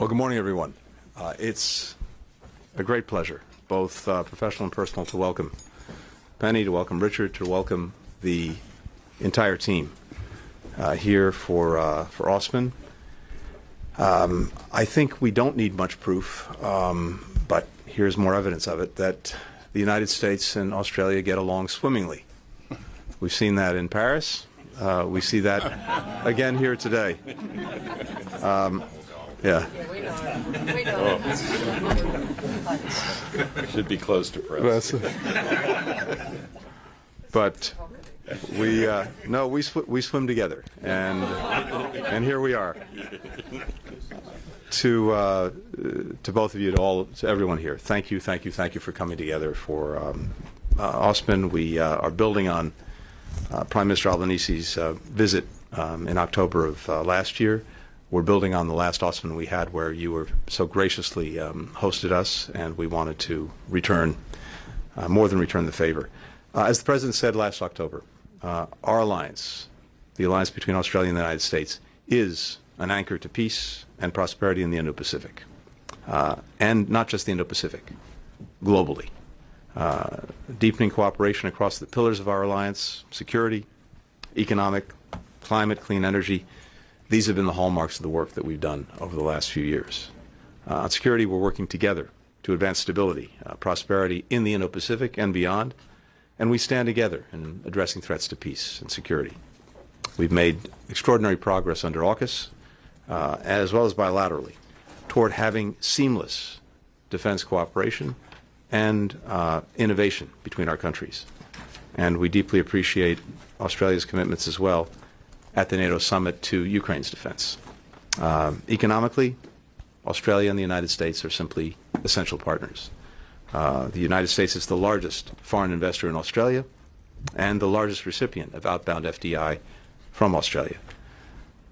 Well, good morning, everyone. It's a great pleasure, both professional and personal, to welcome Penny, to welcome Richard, to welcome the entire team here for AUSMIN. I think we don't need much proof, but here's more evidence of it, that the United States and Australia get along swimmingly. We've seen that in Paris. We see that again here today. Yeah. We know. Should be close to press. But we swim together, and here we are. To both of you, to everyone here, thank you for coming together for AUSMIN. We are building on Prime Minister Albanese's visit in October of last year. We're building on the last AUSMIN we had, where you were so graciously hosted us, and we wanted to return, more than return the favor. As the President said last October, our alliance, the alliance between Australia and the United States, is an anchor to peace and prosperity in the Indo-Pacific. And not just the Indo-Pacific, globally. Deepening cooperation across the pillars of our alliance: security, economic, climate, clean energy. These have been the hallmarks of the work that we've done over the last few years. On security, we're working together to advance stability, prosperity in the Indo-Pacific and beyond, and we stand together in addressing threats to peace and security. We've made extraordinary progress under AUKUS, as well as bilaterally, toward having seamless defense cooperation and innovation between our countries. And we deeply appreciate Australia's commitments as well at the NATO summit to Ukraine's defense. Economically, Australia and the United States are simply essential partners. The United States is the largest foreign investor in Australia and the largest recipient of outbound FDI from Australia.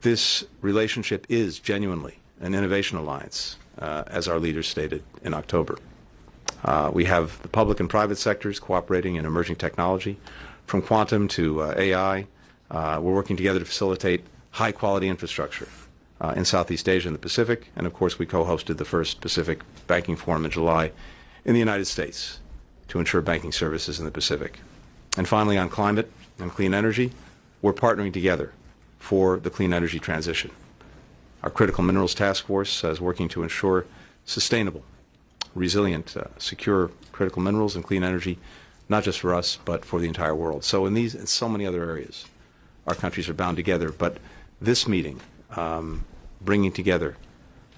This relationship is genuinely an innovation alliance, as our leaders stated in October. We have the public and private sectors cooperating in emerging technology, from quantum to AI. We're working together to facilitate high-quality infrastructure in Southeast Asia and the Pacific, and of course we co-hosted the first Pacific Banking Forum in July in the United States to ensure banking services in the Pacific. And finally, on climate and clean energy, we're partnering together for the clean energy transition. Our Critical Minerals Task Force is working to ensure sustainable, resilient, secure critical minerals and clean energy, not just for us, but for the entire world. So in these and so many other areas, our countries are bound together. But this meeting, bringing together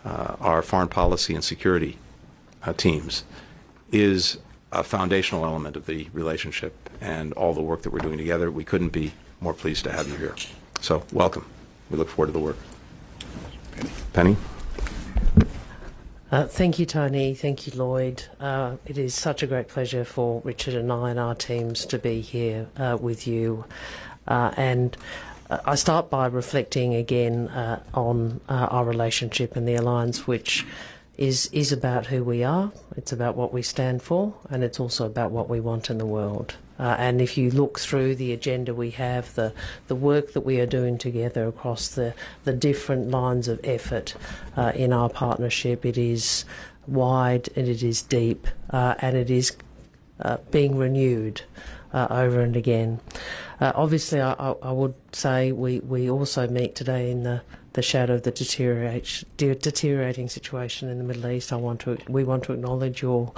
our foreign policy and security teams, is a foundational element of the relationship and all the work that we're doing together. We couldn't be more pleased to have you here. So welcome. We look forward to the work. Penny? Thank you, Tony. Thank you, Lloyd. It is such a great pleasure for Richard and I and our teams to be here with you. And I start by reflecting again on our relationship and the alliance, which is about who we are, it's about what we stand for, and it's also about what we want in the world. And if you look through the agenda we have, the work that we are doing together across the different lines of effort in our partnership, it is wide and it is deep, and it is being renewed over and again. Obviously, I would say we also meet today in the shadow of the deteriorating situation in the Middle East. We want to acknowledge your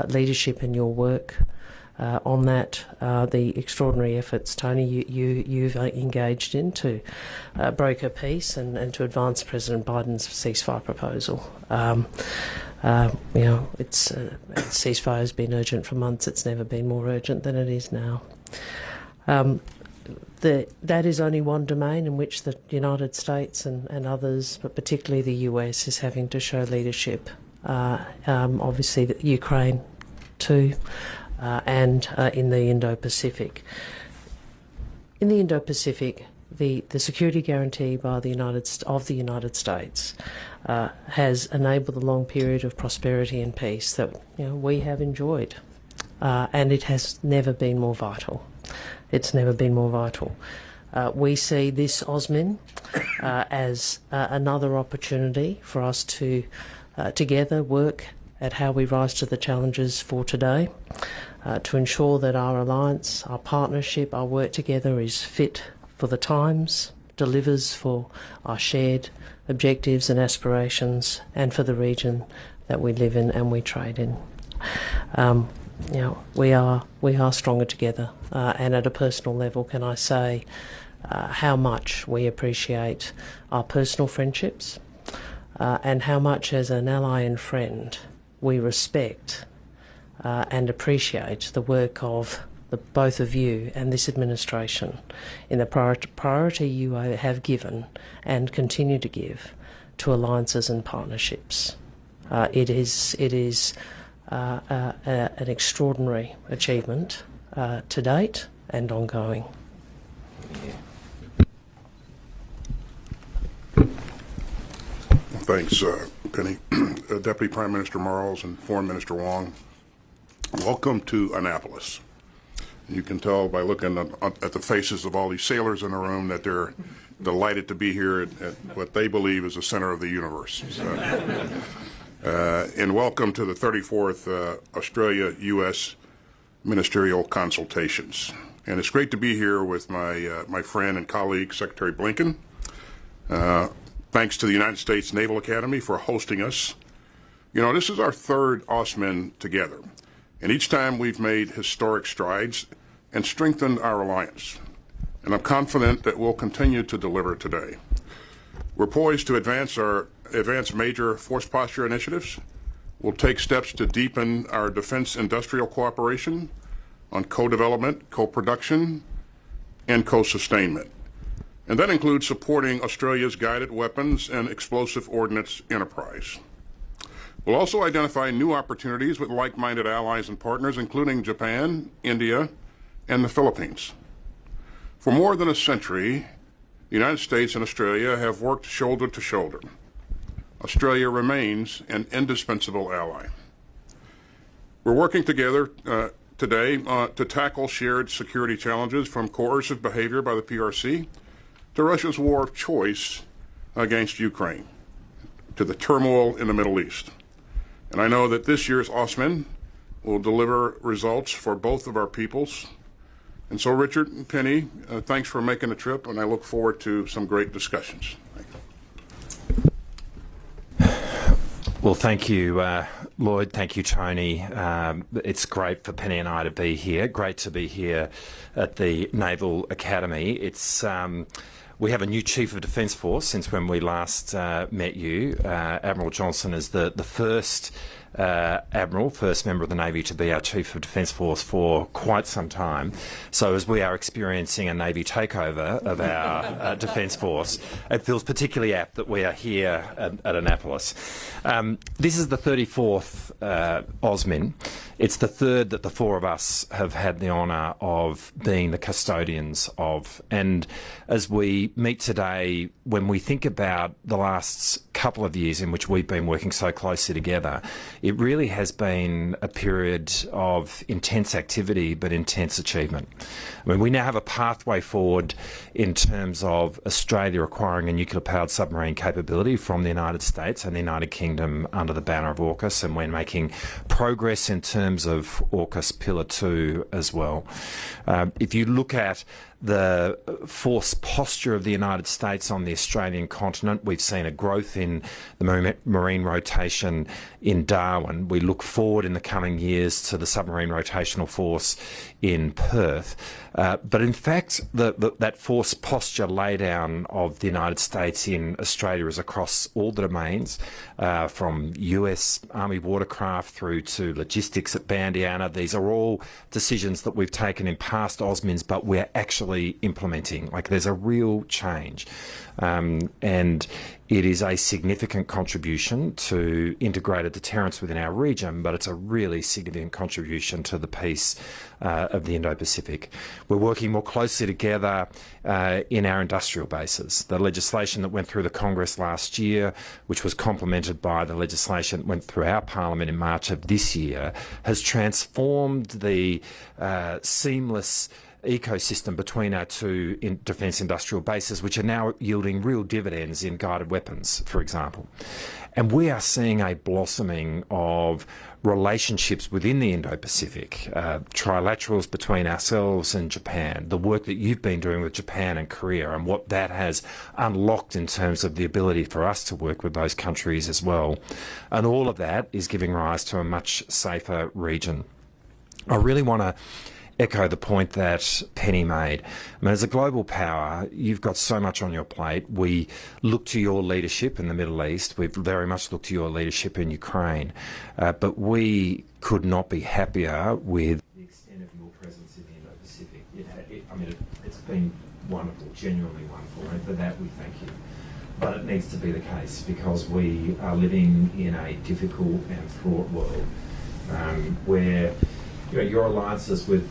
leadership and your work on that, the extraordinary efforts, Tony, you've engaged in to broker peace and to advance President Biden's ceasefire proposal. Ceasefire has been urgent for months. It's never been more urgent than it is now. That is only one domain in which the United States and others, but particularly the US, is having to show leadership. Obviously, Ukraine too, and in the Indo-Pacific. In the Indo-Pacific, the security guarantee by the United States has enabled a long period of prosperity and peace that we have enjoyed, and it has never been more vital. It's never been more vital. We see this AUSMIN as another opportunity for us to together work at how we rise to the challenges for today, to ensure that our alliance, our partnership, our work together is fit for the times, delivers for our shared objectives and aspirations, and for the region that we live in and we trade in. We are stronger together, and at a personal level, can I say how much we appreciate our personal friendships, and how much as an ally and friend we respect and appreciate the work of both of you and this administration in the priority you have given and continue to give to alliances and partnerships. It is an extraordinary achievement to date and ongoing. Thanks, Penny. Deputy Prime Minister Marles and Foreign Minister Wong, welcome to Annapolis. You can tell by looking at the faces of all these sailors in the room that they're delighted to be here at what they believe is the center of the universe. And welcome to the 34th Australia-U.S. Ministerial Consultations. And it's great to be here with my friend and colleague, Secretary Blinken. Thanks to the United States Naval Academy for hosting us. You know, this is our third AUSMIN together, and each time we've made historic strides and strengthened our alliance. And I'm confident that we'll continue to deliver today. We're poised to advance major force posture initiatives. We'll take steps to deepen our defense industrial cooperation on co-development, co-production, and co-sustainment. And that includes supporting Australia's guided weapons and explosive ordnance enterprise. We'll also identify new opportunities with like-minded allies and partners, including Japan, India, and the Philippines. For more than a century, the United States and Australia have worked shoulder to shoulder. Australia remains an indispensable ally. We're working together today to tackle shared security challenges, from coercive behavior by the PRC to Russia's war of choice against Ukraine, to the turmoil in the Middle East. And I know that this year's AUSMIN will deliver results for both of our peoples. And so, Richard and Penny, thanks for making the trip, and I look forward to some great discussions. Well, thank you, Lloyd. Thank you, Tony. It's great for Penny and I to be here. Great to be here at the Naval Academy. It's we have a new Chief of Defence Force since when we last met you. Admiral Johnson is the first Admiral, first member of the Navy to be our Chief of Defence Force for quite some time. So as we are experiencing a Navy takeover of our Defence Force, it feels particularly apt that we are here at Annapolis. This is the 34th AUSMIN. It's the third that the four of us have had the honour of being the custodians of. And as we meet today, when we think about the last couple of years in which we've been working so closely together, it really has been a period of intense activity but intense achievement. I mean, we now have a pathway forward in terms of Australia acquiring a nuclear-powered submarine capability from the United States and the United Kingdom under the banner of AUKUS, and we're making progress in terms of AUKUS Pillar 2 as well. If you look at the force posture of the United States on the Australian continent, we've seen a growth in the marine rotation in Darwin. We look forward in the coming years to the submarine rotational force in Perth. But in fact, that force posture laydown of the United States in Australia is across all the domains, from US Army watercraft through to logistics at Bandiana. These are all decisions that we've taken in past AUSMINs, but we're actually implementing. Like, there's a real change. And it is a significant contribution to integrated deterrence within our region, but it's a really significant contribution to the peace of the Indo-Pacific. We're working more closely together in our industrial bases. The legislation that went through the Congress last year, which was complemented by the legislation that went through our Parliament in March of this year, has transformed the seamless ecosystem between our two defence industrial bases, which are now yielding real dividends in guided weapons, for example. And we are seeing a blossoming of relationships within the Indo-Pacific, trilaterals between ourselves and Japan, the work that you've been doing with Japan and Korea, and what that has unlocked in terms of the ability for us to work with those countries as well. And all of that is giving rise to a much safer region. I really want to echo the point that Penny made. I mean, as a global power, you've got so much on your plate. We look to your leadership in the Middle East. We've very much looked to your leadership in Ukraine. But we could not be happier with the extent of your presence in the Indo-Pacific. It's been wonderful, genuinely wonderful, and for that we thank you. But it needs to be the case because we are living in a difficult and fraught world where your alliances with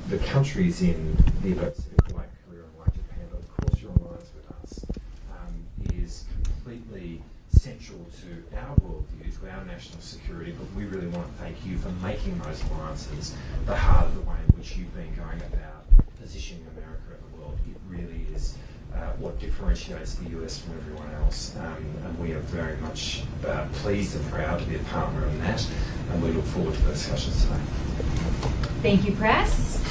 the countries in the Indo-Pacific, like Korea and like Japan, but of course your alliance with us is completely central to our worldview, to our national security, but we really want to thank you for making those alliances the heart of the way in which you've been going about positioning America in the world. It really is what differentiates the US from everyone else, and we are very much pleased and proud to be a partner in that, and we look forward to the discussions today. Thank you, Press.